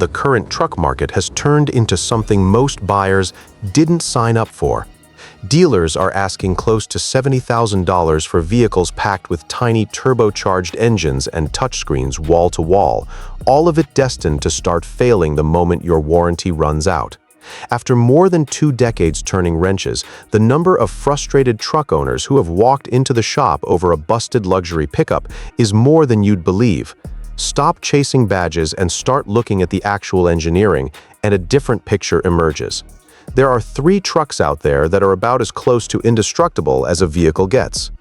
The current truck market has turned into something most buyers didn't sign up for. Dealers are asking close to $70,000 for vehicles packed with tiny turbocharged engines and touchscreens wall to wall, all of it destined to start failing the moment your warranty runs out. After more than 2 decades turning wrenches, the number of frustrated truck owners who have walked into the shop over a busted luxury pickup is more than you'd believe. Stop chasing badges and start looking at the actual engineering, and a different picture emerges. There are 3 trucks out there that are about as close to indestructible as a vehicle gets.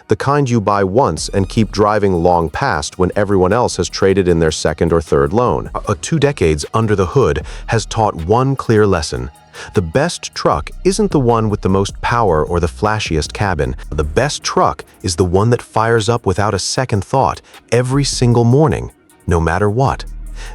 The kind you buy once and keep driving long past when everyone else has traded in their second or third loan. 2 decades under the hood has taught one clear lesson. The best truck isn't the one with the most power or the flashiest cabin. The best truck is the one that fires up without a second thought every single morning, no matter what.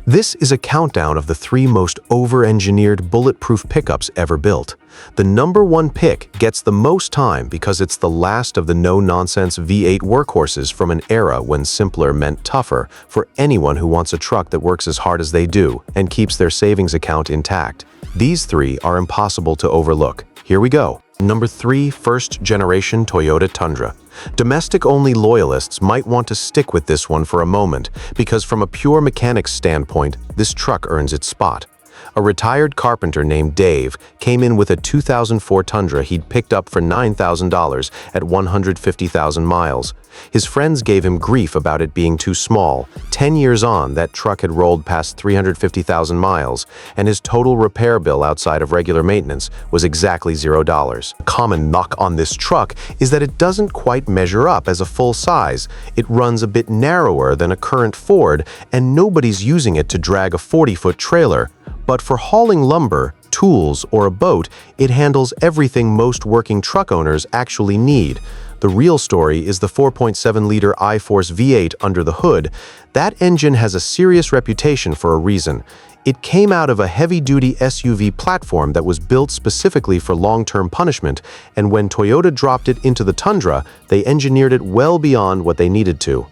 This is a countdown of the 3 most over-engineered bulletproof pickups ever built. The number 1 pick gets the most time because it's the last of the no-nonsense V8 workhorses from an era when simpler meant tougher for anyone who wants a truck that works as hard as they do and keeps their savings account intact. These 3 are impossible to overlook. Here we go. Number 3, first-generation Toyota Tundra. Domestic-only loyalists might want to stick with this one for a moment, because from a pure mechanics standpoint, this truck earns its spot. A retired carpenter named Dave came in with a 2004 Tundra he'd picked up for $9,000 at 150,000 miles. His friends gave him grief about it being too small. 10 years on, that truck had rolled past 350,000 miles, and his total repair bill outside of regular maintenance was exactly $0. A common knock on this truck is that it doesn't quite measure up as a full size. It runs a bit narrower than a current Ford, and nobody's using it to drag a 40-foot trailer. But for hauling lumber, tools, or a boat, it handles everything most working truck owners actually need. The real story is the 4.7-liter I-Force V8 under the hood. That engine has a serious reputation for a reason. It came out of a heavy-duty SUV platform that was built specifically for long-term punishment, and when Toyota dropped it into the Tundra, they engineered it well beyond what they needed to.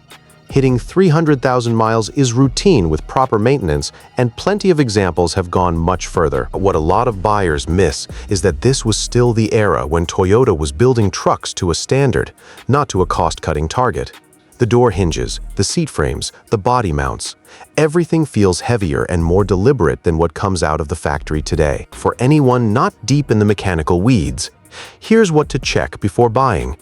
Hitting 300,000 miles is routine with proper maintenance, and plenty of examples have gone much further. What a lot of buyers miss is that this was still the era when Toyota was building trucks to a standard, not to a cost-cutting target. The door hinges, the seat frames, the body mounts. Everything feels heavier and more deliberate than what comes out of the factory today. For anyone not deep in the mechanical weeds, here's what to check before buying.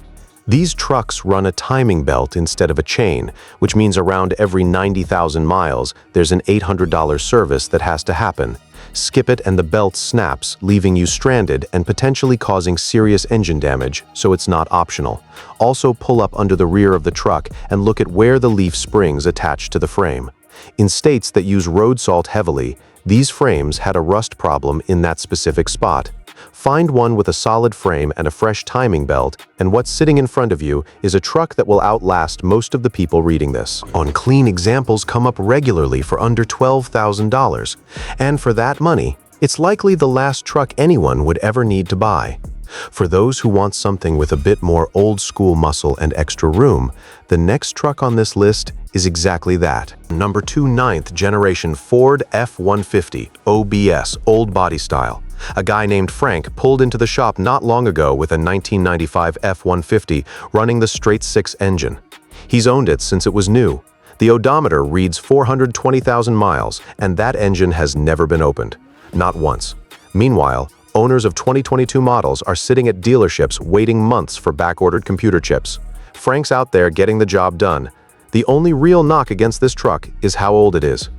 These trucks run a timing belt instead of a chain, which means around every 90,000 miles, there's an $800 service that has to happen. Skip it and the belt snaps, leaving you stranded and potentially causing serious engine damage, so it's not optional. Also, pull up under the rear of the truck and look at where the leaf springs attach to the frame. In states that use road salt heavily, these frames had a rust problem in that specific spot. Find one with a solid frame and a fresh timing belt, and what's sitting in front of you is a truck that will outlast most of the people reading this. Clean examples come up regularly for under $12,000, and for that money, it's likely the last truck anyone would ever need to buy. For those who want something with a bit more old-school muscle and extra room, the next truck on this list is exactly that. Number 2, 9th generation Ford F-150 OBS, old body style. A guy named Frank pulled into the shop not long ago with a 1995 F-150 running the straight-six engine. He's owned it since it was new. The odometer reads 420,000 miles, and that engine has never been opened. Not once. Meanwhile, owners of 2022 models are sitting at dealerships waiting months for back-ordered computer chips. Frank's out there getting the job done. The only real knock against this truck is how old it is.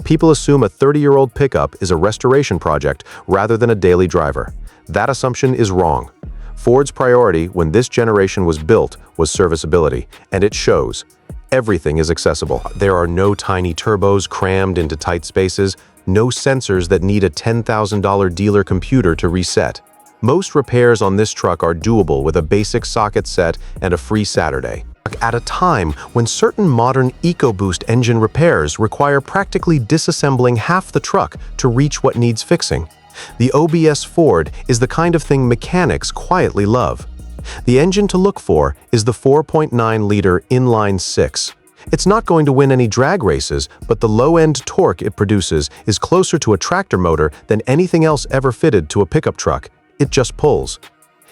People assume a 30-year-old pickup is a restoration project rather than a daily driver. That assumption is wrong. Ford's priority when this generation was built was serviceability, and it shows. Everything is accessible. There are no tiny turbos crammed into tight spaces, no sensors that need a $10,000 dealer computer to reset. Most repairs on this truck are doable with a basic socket set and a free Saturday. At a time when certain modern EcoBoost engine repairs require practically disassembling half the truck to reach what needs fixing. The OBS Ford is the kind of thing mechanics quietly love. The engine to look for is the 4.9-liter inline-six. It's not going to win any drag races, but the low-end torque it produces is closer to a tractor motor than anything else ever fitted to a pickup truck. It just pulls.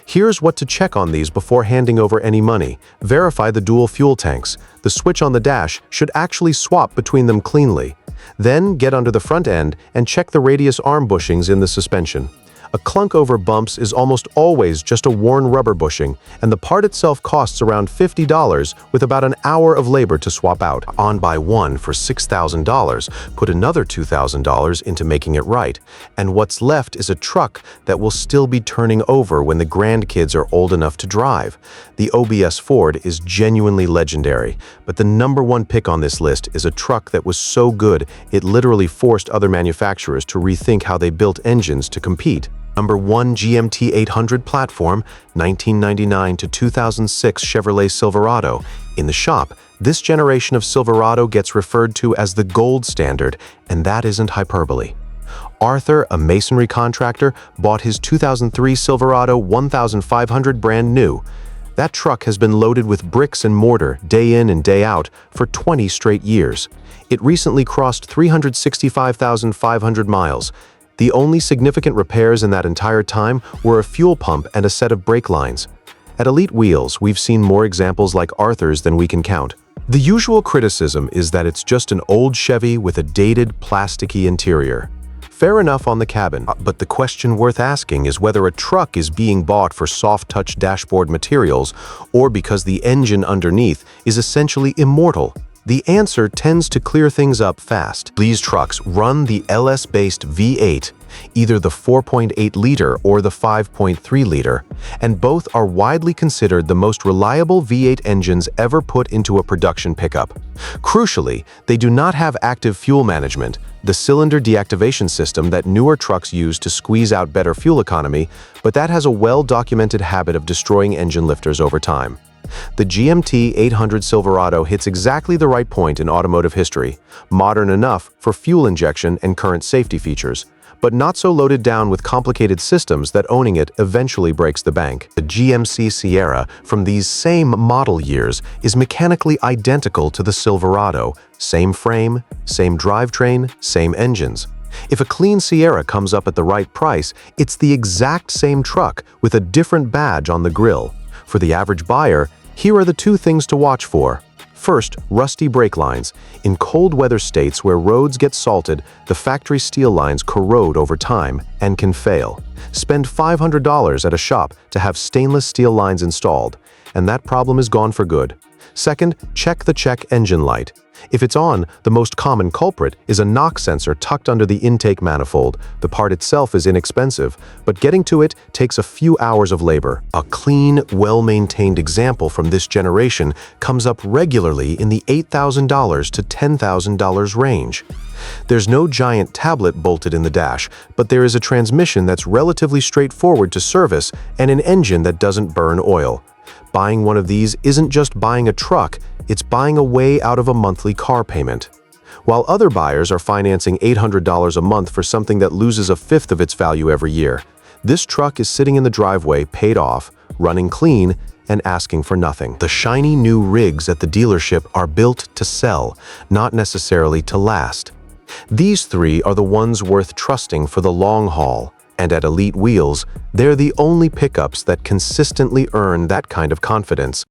Here's what to check on these before handing over any money. Verify the dual fuel tanks. The switch on the dash should actually swap between them cleanly. Then get under the front end and check the radius arm bushings in the suspension. A clunk over bumps is almost always just a worn rubber bushing, and the part itself costs around $50 with about an hour of labor to swap out. On buy one for $6,000, put another $2,000 into making it right, and what's left is a truck that will still be turning over when the grandkids are old enough to drive. The OBS Ford is genuinely legendary, but the #1 pick on this list is a truck that was so good it literally forced other manufacturers to rethink how they built engines to compete. #1 GMT 800 platform, 1999 to 2006 Chevrolet Silverado. In the shop, this generation of Silverado gets referred to as the gold standard, and that isn't hyperbole. Arthur, a masonry contractor, bought his 2003 Silverado 1500 brand new. That truck has been loaded with bricks and mortar day in and day out for 20 straight years. It recently crossed 365,500 miles. The only significant repairs in that entire time were a fuel pump and a set of brake lines. At Elite Wheels, we've seen more examples like Arthur's than we can count. The usual criticism is that it's just an old Chevy with a dated, plasticky interior. Fair enough on the cabin, but the question worth asking is whether a truck is being bought for soft-touch dashboard materials or because the engine underneath is essentially immortal. The answer tends to clear things up fast. These trucks run the LS-based V8, either the 4.8-liter or the 5.3-liter, and both are widely considered the most reliable V8 engines ever put into a production pickup. Crucially, they do not have active fuel management, the cylinder deactivation system that newer trucks use to squeeze out better fuel economy, but that has a well-documented habit of destroying engine lifters over time. The GMT 800 Silverado hits exactly the right point in automotive history, modern enough for fuel injection and current safety features, but not so loaded down with complicated systems that owning it eventually breaks the bank. The GMC Sierra from these same model years is mechanically identical to the Silverado, same frame, same drivetrain, same engines. If a clean Sierra comes up at the right price, it's the exact same truck with a different badge on the grille. For the average buyer, here are the two things to watch for. First, rusty brake lines. In cold weather states where roads get salted, the factory steel lines corrode over time and can fail. Spend $500 at a shop to have stainless steel lines installed, and that problem is gone for good. Second, check the check engine light. If it's on, the most common culprit is a knock sensor tucked under the intake manifold. The part itself is inexpensive, but getting to it takes a few hours of labor. A clean, well-maintained example from this generation comes up regularly in the $8,000 to $10,000 range. There's no giant tablet bolted in the dash, but there is a transmission that's relatively straightforward to service and an engine that doesn't burn oil. Buying one of these isn't just buying a truck, it's buying a way out of a monthly car payment. While other buyers are financing $800 a month for something that loses a fifth of its value every year, this truck is sitting in the driveway paid off, running clean, and asking for nothing. The shiny new rigs at the dealership are built to sell, not necessarily to last. These three are the ones worth trusting for the long haul, and at Elite Wheels, they're the only pickups that consistently earn that kind of confidence.